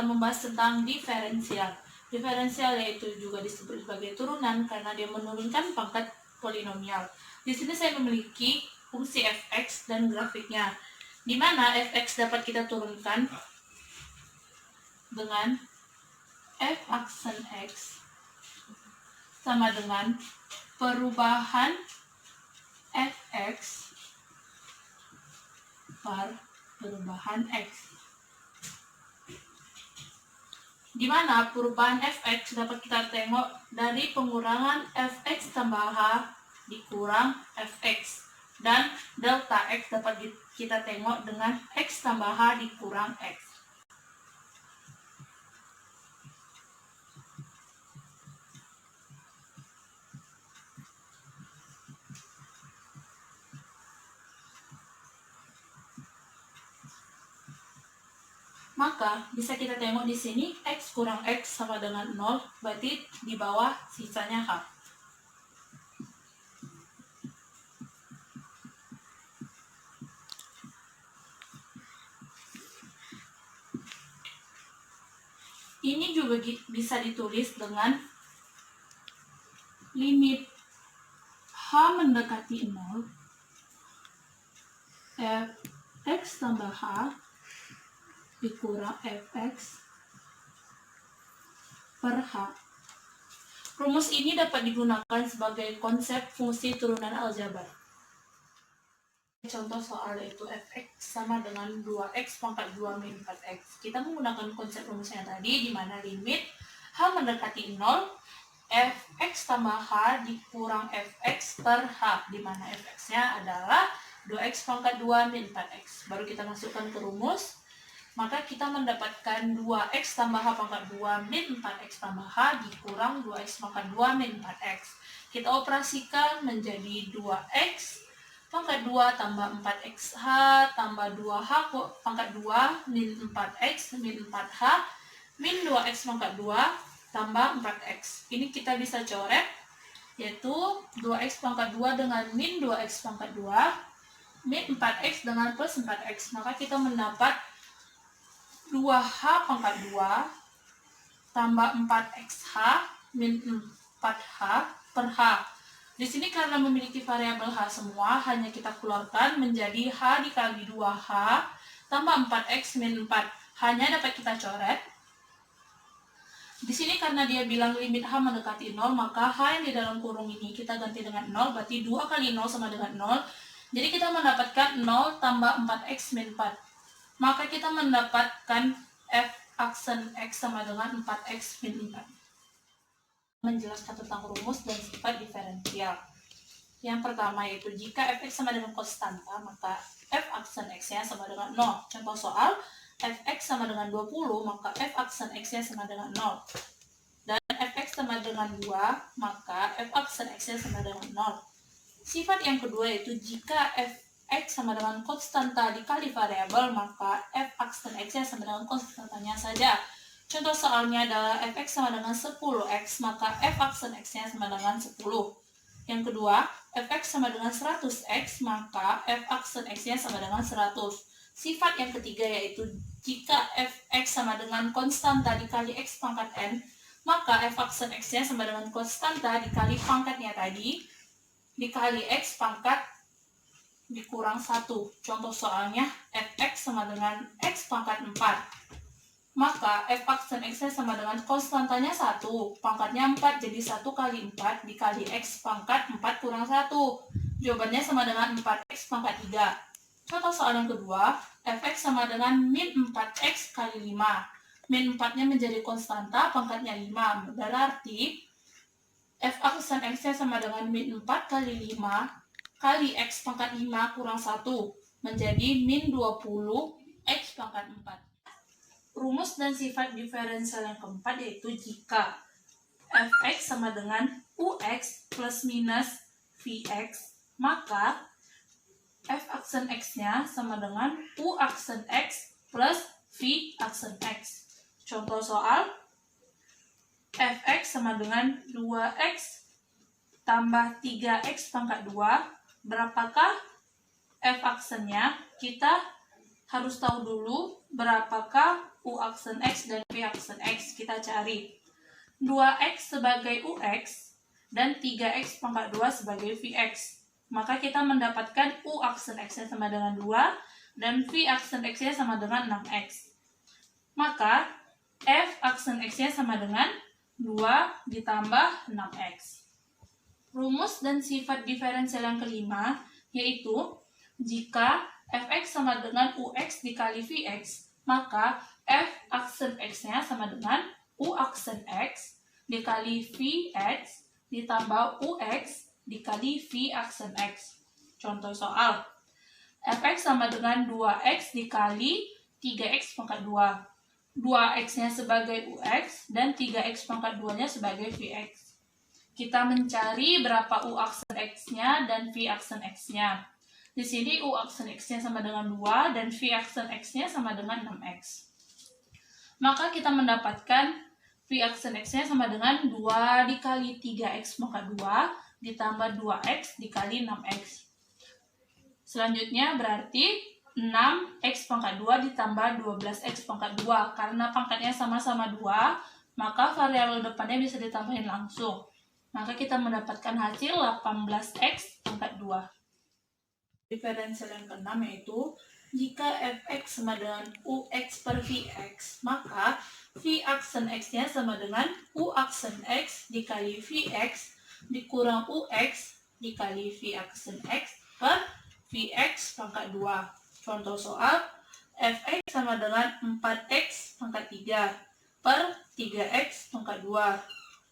akan membahas tentang diferensial. Diferensial yaitu juga disebut sebagai turunan karena dia menurunkan pangkat polinomial. Di sini saya memiliki fungsi fx dan grafiknya, di mana fx dapat kita turunkan dengan f aksen x sama dengan perubahan fx per perubahan x, di mana perubahan fx dapat kita tengok dari pengurangan fx tambah h dikurang fx, dan delta x dapat kita tengok dengan x tambah h dikurang x. Maka bisa kita tengok di sini x kurang x sama dengan 0, berarti di bawah sisanya h. Ini juga bisa ditulis dengan limit h mendekati 0 fx tambah h dikurang fx per h. Rumus ini dapat digunakan sebagai konsep fungsi turunan aljabar. Contoh soal yaitu fx sama dengan 2x pangkat 2 min 4x. Kita menggunakan konsep rumusnya tadi, di mana limit h mendekati 0 fx tambah h dikurang fx per h, di mana fx-nya adalah 2x pangkat 2 min 4x. Baru kita masukkan ke rumus, maka kita mendapatkan 2x tambah h pangkat 2 min 4x tambah h dikurang 2x pangkat 2 min 4x. Kita operasikan menjadi 2x pangkat 2 tambah 4xh tambah 2h pangkat 2 min 4x min 4h min 2x pangkat 2 tambah 4x. Ini kita bisa coret, yaitu 2x pangkat 2 dengan min 2x pangkat 2 min 4x dengan plus 4x. Maka kita mendapat 2h pangkat 2 tambah 4xh min 4h per h. Di sini karena memiliki variabel h semua, hanya kita keluarkan menjadi h dikali 2h tambah 4x min 4. Hanya dapat kita coret. Di sini karena dia bilang limit h mendekati 0, maka h yang di dalam kurung ini kita ganti dengan 0, berarti 2 kali 0 sama dengan 0. Jadi kita mendapatkan 0 tambah 4x min 4. Maka kita mendapatkan f aksen x sama dengan 4x min 4. Menjelaskan tentang rumus dan sifat diferensial. Yang pertama yaitu jika fx sama dengan konstanta, maka f aksen x-nya sama dengan 0. Contoh soal, fx sama dengan 20, maka f aksen x-nya sama dengan 0. Dan fx sama dengan 2, maka f aksen x-nya sama dengan 0. Sifat yang kedua yaitu jika f x sama dengan konstanta dikali variabel, maka f aksen x-nya sama dengan konstantanya saja. Contoh soalnya adalah fx sama dengan 10x, maka f aksen x-nya sama dengan 10. Yang kedua, fx sama dengan 100x, maka f aksen x-nya sama dengan 100. Sifat yang ketiga yaitu jika fx sama dengan konstanta dikali x pangkat n, maka f aksen x-nya sama dengan konstanta dikali pangkatnya tadi, dikali x pangkat dikurang 1. Contoh soalnya fx sama dengan x pangkat 4. Maka f aksen x-nya sama dengan konstantanya 1. Pangkatnya 4, jadi 1 kali 4 dikali x pangkat 4 kurang 1. Jawabannya sama dengan 4x pangkat 3. Contoh soal yang kedua, fx sama dengan min 4x kali 5. Min 4-nya menjadi konstanta, pangkatnya 5. Berarti f aksen x-nya sama dengan min 4 kali 5 kali x pangkat 5 kurang 1, menjadi min 20 x pangkat 4. Rumus dan sifat diferensial yang keempat yaitu jika fx sama dengan ux plus minus vx, maka f aksen x-nya sama dengan u aksen x plus v aksen x. Contoh soal, fx sama dengan 2x tambah 3x pangkat 2. Berapakah f aksennya? Kita harus tahu dulu berapakah U aksen X dan V aksen X. Kita cari 2X sebagai UX dan 3X pangkat 2 sebagai VX. Maka kita mendapatkan U aksen X-nya sama dengan 2 dan V aksen X-nya sama dengan 6X. Maka F aksen X-nya sama dengan 2 ditambah 6X. Rumus dan sifat diferensial yang kelima yaitu jika Fx sama dengan Ux dikali Vx, maka F aksen X-nya sama dengan U aksen X dikali Vx ditambah Ux dikali V aksen X. Contoh soal, Fx sama dengan 2x dikali 3x pangkat 2. 2x-nya sebagai Ux dan 3x pangkat 2-nya sebagai Vx. Kita mencari berapa U aksen X-nya dan V aksen X-nya. Di sini U aksen X-nya sama dengan 2 dan V aksen X-nya sama dengan 6X. Maka kita mendapatkan V aksen X-nya sama dengan 2 dikali 3X pangkat 2 ditambah 2X dikali 6X. Selanjutnya berarti 6X pangkat 2 ditambah 12X pangkat 2. Karena pangkatnya sama-sama 2, maka variabel depannya bisa ditambahin langsung. Maka kita mendapatkan hasil 18X pangkat 2. Diferensial yang keenam yaitu jika Fx sama dengan Ux per Vx, maka V aksen X-nya sama dengan U aksen X dikali Vx dikurang Ux dikali V aksen X per Vx pangkat 2. Contoh soal, Fx sama dengan 4x pangkat 3 per 3x pangkat 2,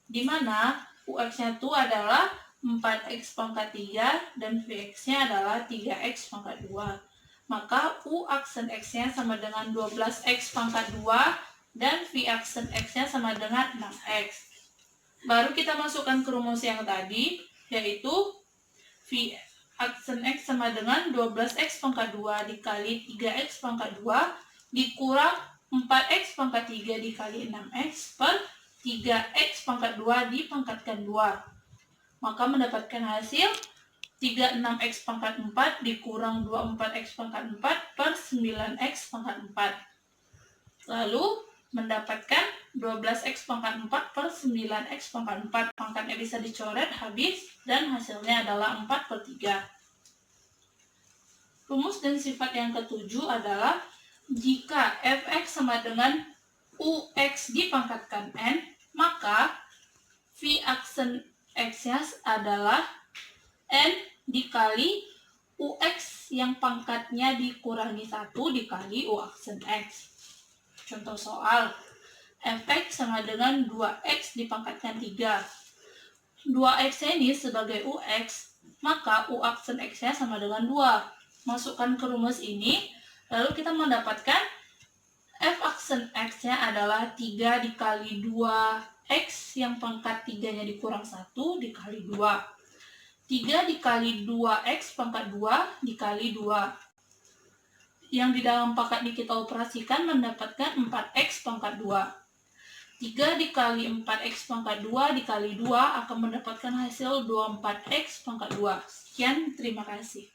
di mana Ux-nya itu adalah 4x pangkat 3 dan Vx-nya adalah 3x pangkat 2. Maka U aksen X-nya sama dengan 12x pangkat 2 dan V aksen X-nya sama dengan 6x. Baru kita masukkan ke rumus yang tadi, yaitu V aksen X sama dengan 12x pangkat 2 dikali 3x pangkat 2 dikurang 4x pangkat 3 dikali 6x per 3x pangkat 2 dipangkatkan 2. Maka mendapatkan hasil 36x pangkat 4 dikurang 24x pangkat 4 per 9x pangkat 4. Lalu mendapatkan 12x pangkat 4 per 9x pangkat 4. Pangkatnya bisa dicoret habis dan hasilnya adalah 4/3. Rumus dan sifat yang ketujuh adalah jika Fx sama dengan Ux dipangkatkan N, maka V aksen X-nya adalah N dikali Ux yang pangkatnya dikurangi 1 dikali U aksen X. Contoh soal, Fx sama dengan 2x dipangkatkan 3. 2x ini sebagai Ux, maka U aksen X-nya sama dengan 2. Masukkan ke rumus ini, lalu kita mendapatkan F aksen X-nya adalah 3 dikali 2x yang pangkat 3-nya dikurang 1 dikali 2. 3 dikali 2x pangkat 2 dikali 2. Yang di dalam pangkat ini kita operasikan mendapatkan 4x pangkat 2. 3 dikali 4x pangkat 2 dikali 2 akan mendapatkan hasil 24x pangkat 2. Sekian, terima kasih.